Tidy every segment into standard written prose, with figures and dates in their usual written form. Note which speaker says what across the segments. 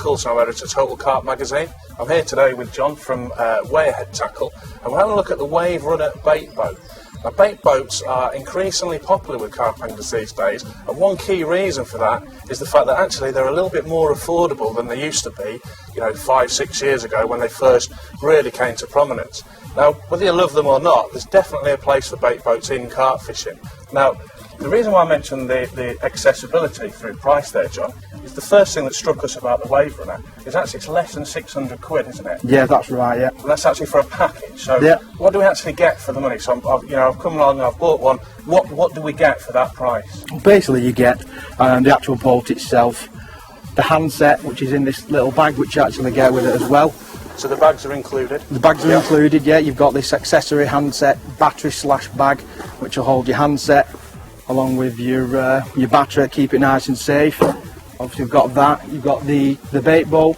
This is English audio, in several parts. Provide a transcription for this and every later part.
Speaker 1: also our editor, Total Kart Magazine. I'm here today with John from Waverunner Tackle, and we're having a look at the Waverunner bait boat. Now, bait boats are increasingly popular with carpenters these days, and one key reason for that is the fact that actually they're a little bit more affordable than they used to be, 5-6 years ago when they first really came to prominence. Now, whether you love them or not, there's definitely a place for bait boats in carp fishing. Now, the reason why I mentioned the accessibility through price there, John, is the first thing that struck us about the Waverunner is actually it's less than 600 quid, isn't it?
Speaker 2: Yeah, that's right, yeah.
Speaker 1: And that's actually for a package. So
Speaker 2: yeah.
Speaker 1: What do we actually get for the money? So I've come along and I've bought one. What do we get for that price?
Speaker 2: Basically, you get the actual boat itself, the handset, which is in this little bag, which you actually get with it as well.
Speaker 1: So the bags are included?
Speaker 2: The bags are included, yeah. You've got this accessory handset, battery/bag, which will hold your handset along with your battery, keep it nice and safe. Obviously you've got that. You've got the bait boat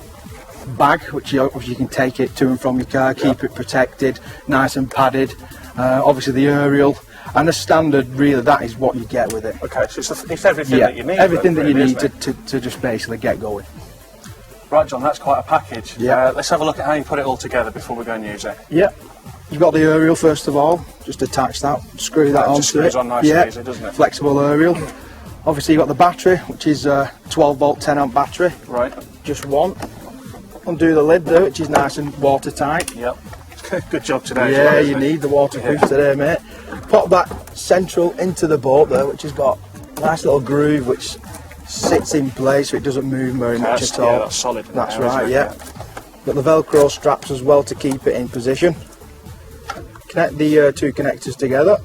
Speaker 2: bag, which you can take it to and from your car, keep it protected, nice and padded. Obviously the aerial, and the standard, really, that is what you get with it.
Speaker 1: Okay, so it's everything that you need.
Speaker 2: Everything that you need to just basically get going.
Speaker 1: Right, John, that's quite a package.
Speaker 2: Yeah.
Speaker 1: Let's have a look at how you put it all together before we go and use it.
Speaker 2: Yeah. You've got the aerial first of all, just attach that, screw that onto it.
Speaker 1: Screws on nice and easy, doesn't it?
Speaker 2: Flexible aerial. Obviously you've got the battery, which is a 12 volt 10 amp battery.
Speaker 1: Right.
Speaker 2: Just one. Undo the lid there, which is nice and watertight.
Speaker 1: Yep. Good job today.
Speaker 2: Yeah, you need the waterproof today, mate. Pop that central into the boat there, which has got a nice little groove which sits in place so it doesn't move very much at all.
Speaker 1: Yeah, that's solid.
Speaker 2: That's right, yeah. Got the Velcro straps as well to keep it in position. Connect the two connectors together.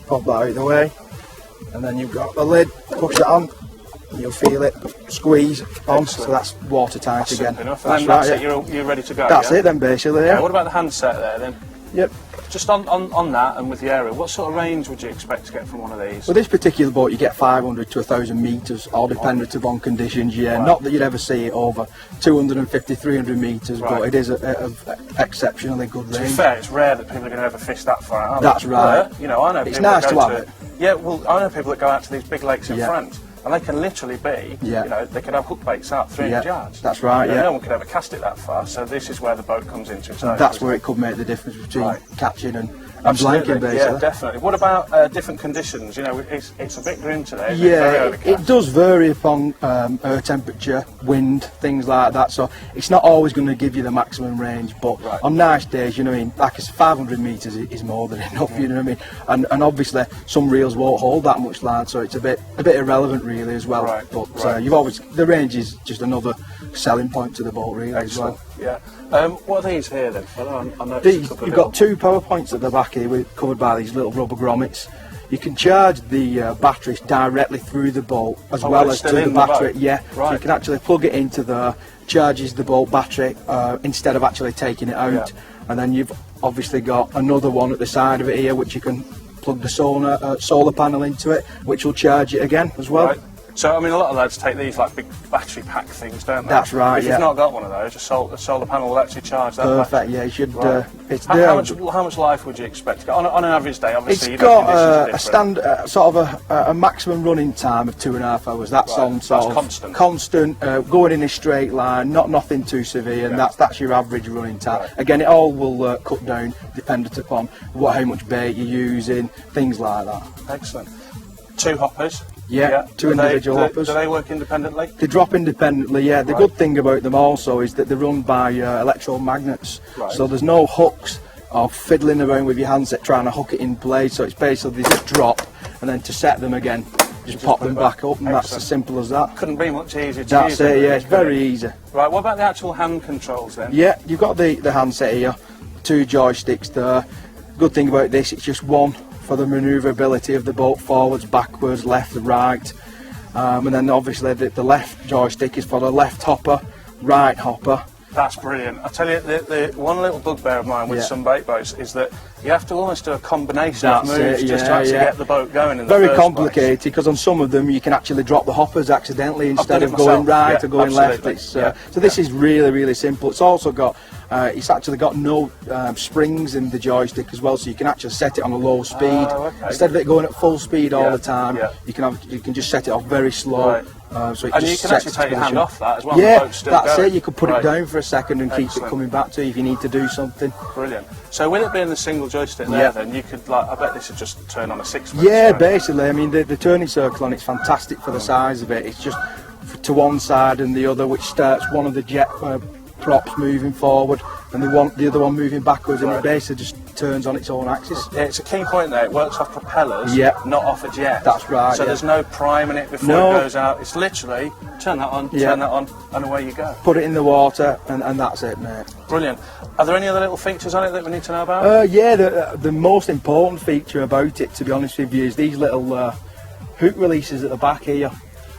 Speaker 2: Pop that out of the way. And then you've got the lid, push it on, and you'll feel it squeeze on. Excellent. So that's watertight again.
Speaker 1: Enough.
Speaker 2: That's
Speaker 1: and
Speaker 2: right,
Speaker 1: that's it, you're ready to go.
Speaker 2: That's it then, basically. Yeah.
Speaker 1: What about the handset there then?
Speaker 2: Yep.
Speaker 1: Just on that and with the aerial, what sort of range would you expect to get from one of these?
Speaker 2: With this particular boat, you get 500 to 1,000 metres, all dependent upon conditions. Yeah, not that you'd ever see it over 250, 300 metres, but it is a exceptionally good range.
Speaker 1: To be fair, it's rare that people are going to ever fish that far out.
Speaker 2: That's right.
Speaker 1: I know
Speaker 2: it's
Speaker 1: people
Speaker 2: nice
Speaker 1: that
Speaker 2: to
Speaker 1: go
Speaker 2: have it.
Speaker 1: Yeah, well, I know people that go out to these big lakes in France, and they can literally be, they could have hook baits out 300 yards.
Speaker 2: That's right,
Speaker 1: No one could ever cast it that far, so this is where the boat comes into its own.
Speaker 2: That's where it could make the difference between catching and blanking, basically.
Speaker 1: Yeah, definitely. What about different conditions? It's a bit grim today.
Speaker 2: Yeah, it does vary upon air temperature, wind, things like that. So it's not always going to give you the maximum range. But on nice days, like I said, 500 metres is more than enough. You know what I mean? And obviously some reels won't hold that much line, so it's a bit irrelevant really as well. But you've always the range is just another selling point to the boat really.
Speaker 1: Excellent.
Speaker 2: As well.
Speaker 1: Yeah. What are these here then?
Speaker 2: You've got 2 power points at the back here, covered by these little rubber grommets. You can charge the batteries directly through the boat as well as to the battery. So you can actually plug it into there, charges the boat battery instead of actually taking it out. And then you've obviously got another one at the side of it here, which you can plug the solar panel into it, which will charge it again as well.
Speaker 1: So, I mean, a lot of lads take these like big battery pack things, don't they?
Speaker 2: That's right,
Speaker 1: If you've not got one of those, a solar panel will actually charge that.
Speaker 2: Perfect, yeah, you should. It's
Speaker 1: how much life would you expect to get? On an average day, obviously,
Speaker 2: it's got a standard, sort of a maximum running time of 2.5 hours. That's on sort of constant, going in a straight line, nothing too severe, and that's your average running time. Again, it all will cut down dependent upon how much bait you're using, things like that.
Speaker 1: Excellent. 2 hoppers.
Speaker 2: Yeah, 2 individual hoppers.
Speaker 1: Do they work independently?
Speaker 2: They drop independently, yeah. The good thing about them also is that they're run by electromagnets. So there's no hooks or fiddling around with your handset trying to hook it in place. So it's basically just drop, and then to set them again, just pop them back up, and that's as simple as that.
Speaker 1: Couldn't be much easier to use.
Speaker 2: That's it, yeah, it's very easy.
Speaker 1: Right, what about the actual hand controls then?
Speaker 2: Yeah, you've got the handset here, 2 joysticks there. Good thing about this, it's just one for the manoeuvrability of the boat, forwards, backwards, left, right, and then obviously the left joystick is for the left hopper, right hopper.
Speaker 1: That's brilliant. I tell you, the one little bugbear of mine with some bait boats is that you have to almost do a combination of moves just to actually get the boat going in the
Speaker 2: Very complicated, because on some of them you can actually drop the hoppers accidentally instead of going right or going left. So this is really, really simple. It's also got it's actually got no springs in the joystick as well, so you can actually set it on a low speed instead of it going at full speed all the time. You can just set it off very slow, So
Speaker 1: and you can actually take your hand off that as well.
Speaker 2: Yeah,
Speaker 1: the boat's still
Speaker 2: that's
Speaker 1: going.
Speaker 2: it. You could put it down for a second and keep it coming back to you if you need to do something.
Speaker 1: Brilliant. So with it being the single joystick there, then you could, like, I bet this would just turn on a 6.
Speaker 2: Yeah, basically. I mean, the turning circle on it's fantastic for the size of it. It's just to one side and the other, which starts one of the jet props moving forward and the other one moving backwards, and it basically just turns on its own axis.
Speaker 1: Yeah, it's a key point there. It works off propellers, not off a jet.
Speaker 2: That's right.
Speaker 1: So there's no priming it before it goes out. It's literally turn that on, turn that on, and away you go.
Speaker 2: Put it in the water, and that's it, mate.
Speaker 1: Brilliant. Are there any other little features on it that we need to know about?
Speaker 2: Yeah, the most important feature about it, to be honest with you, is these little hook releases at the back here.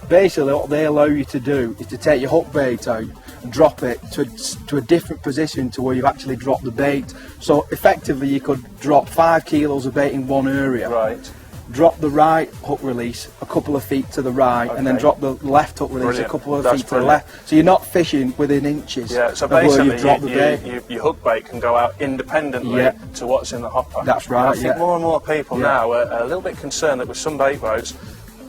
Speaker 2: Basically, what they allow you to do is to take your hook bait out and drop it to a different position to where you've actually dropped the bait. So effectively, you could drop 5 kilos of bait in one area.
Speaker 1: Right.
Speaker 2: Drop the right hook release a couple of feet to the right, and then drop the left hook release a couple of feet to the left. So you're not fishing within inches.
Speaker 1: Yeah. So
Speaker 2: of where
Speaker 1: basically,
Speaker 2: you've dropped the bait.
Speaker 1: your hook bait can go out independently to what's in the hopper.
Speaker 2: That's right.
Speaker 1: And I think more and more people now are a little bit concerned that with some bait boats,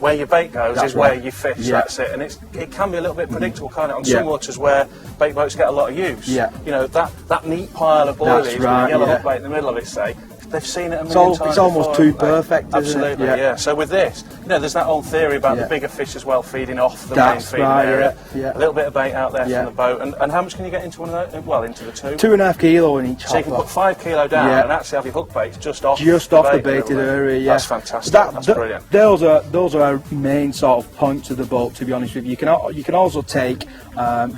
Speaker 1: where your bait goes is where you fish. That's it, and it can be a little bit predictable, can't it? On some waters where bait boats get a lot of use. You know, that neat pile of boilies with a yellow hook bait in the middle of it, say, they've seen it a million times.
Speaker 2: It's almost too perfect,
Speaker 1: absolutely,
Speaker 2: isn't it?
Speaker 1: yeah. So with this, you know, there's that old theory about the bigger fish as well feeding off the main feeding area. A little bit of bait out there from the boat, and how much can you get into one of those? Well, into the 2.
Speaker 2: 2.5 kilo in each hopper.
Speaker 1: So you can put 5 kilo down and actually have your hook bait just off
Speaker 2: the baited area.
Speaker 1: That's fantastic. That's brilliant.
Speaker 2: Those are our main sort of points of the boat, to be honest with you. You can also take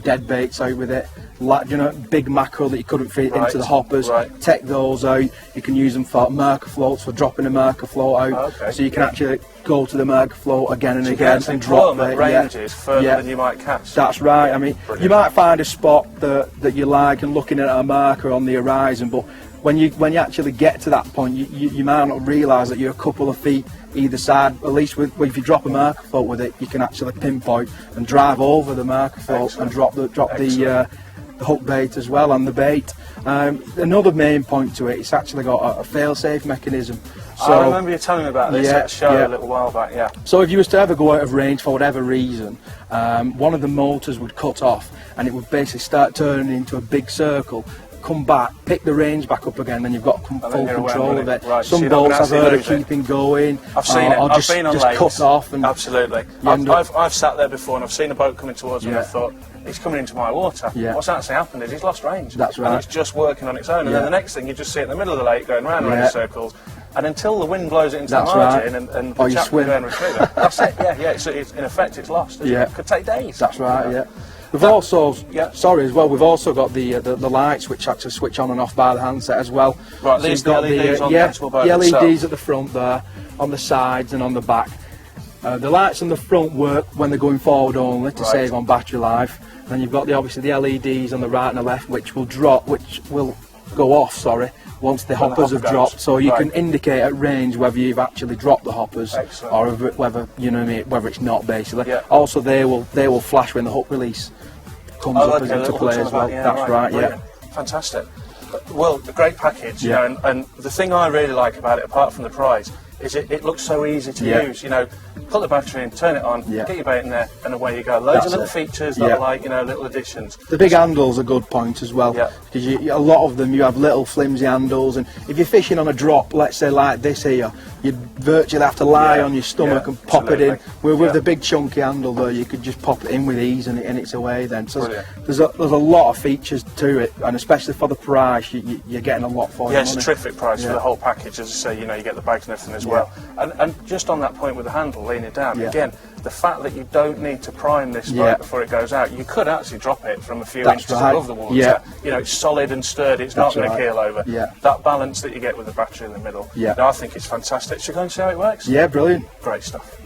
Speaker 2: dead baits out with it. Like, you know, big mackerel that you couldn't fit into the hoppers, take those out. You can use them for marker floats, for dropping a marker float out. So you can actually go to the marker float again and again and drop
Speaker 1: it. Ranges further than you might catch.
Speaker 2: That's right. I mean, you might find a spot that you like and looking at a marker on the horizon, but when you actually get to that point, you might not realise that you're a couple of feet either side. At least if you drop a marker float with it, you can actually pinpoint and drive over the marker float and drop the hook bait as well on the bait. Another main point to it, it's actually got a failsafe mechanism. So,
Speaker 1: I remember you telling me about this at a show a little while back,
Speaker 2: So if you was to ever go out of range for whatever reason, one of the motors would cut off and it would basically start turning into a big circle, come back, pick the range back up again, then you've got full control of it. Some boats I've heard of keeping going.
Speaker 1: I've seen it. I've been on lakes.
Speaker 2: Cut off. And
Speaker 1: absolutely. I've sat there before and I've seen a boat coming towards me and I thought, he's coming into my water. What's actually happened is he's lost range.
Speaker 2: That's right.
Speaker 1: And it's just working on its own. And then the next thing, you just see it in the middle of the lake going round in circles. And until the wind blows it into the margin and the chap can go and retrieve it, that's it. It's in effect, it's lost. It could take days.
Speaker 2: That's right. We've also, we've also got the lights which actually switch on and off by the handset as well.
Speaker 1: Right, so these LEDs on the actual boat
Speaker 2: the LEDs
Speaker 1: itself.
Speaker 2: at the front there, on the sides and on the back. The lights on the front work when they're going forward only to save on battery life. Then you've got obviously the LEDs on the right and the left which will go off, once the hoppers have dropped, so you can indicate at range whether you've actually dropped the hoppers or whether whether it's not, basically. Also they will flash when the hook release comes up into play as well. That's right.
Speaker 1: Fantastic. Well, a great package, you know, and the thing I really like about it, apart from the price, is it looks so easy to use. You know, put the battery in, turn it on, get your bait in there, and away you go. Loads of little features that are like, you know, little additions.
Speaker 2: The big handle's a good point as well, because a lot of them you have little flimsy handles, and if you're fishing on a drop, let's say like this here, you'd virtually have to lie on your stomach and pop it in. With the big chunky handle though, you could just pop it in with ease and it's away then. So there's a lot of features to it, and especially for the price, you're getting a lot for your money.
Speaker 1: It's a terrific price for the whole package. As I say, you know, you get the bags and everything as well. And just on that point with the handle, lean it down, again, the fact that you don't need to prime this boat before it goes out, you could actually drop it from a few inches above the water. You know, it's solid and sturdy, it's not going to keel over. That balance that you get with the battery in the middle, I think it's fantastic. Should we go and see how it works?
Speaker 2: Yeah, brilliant.
Speaker 1: Great stuff.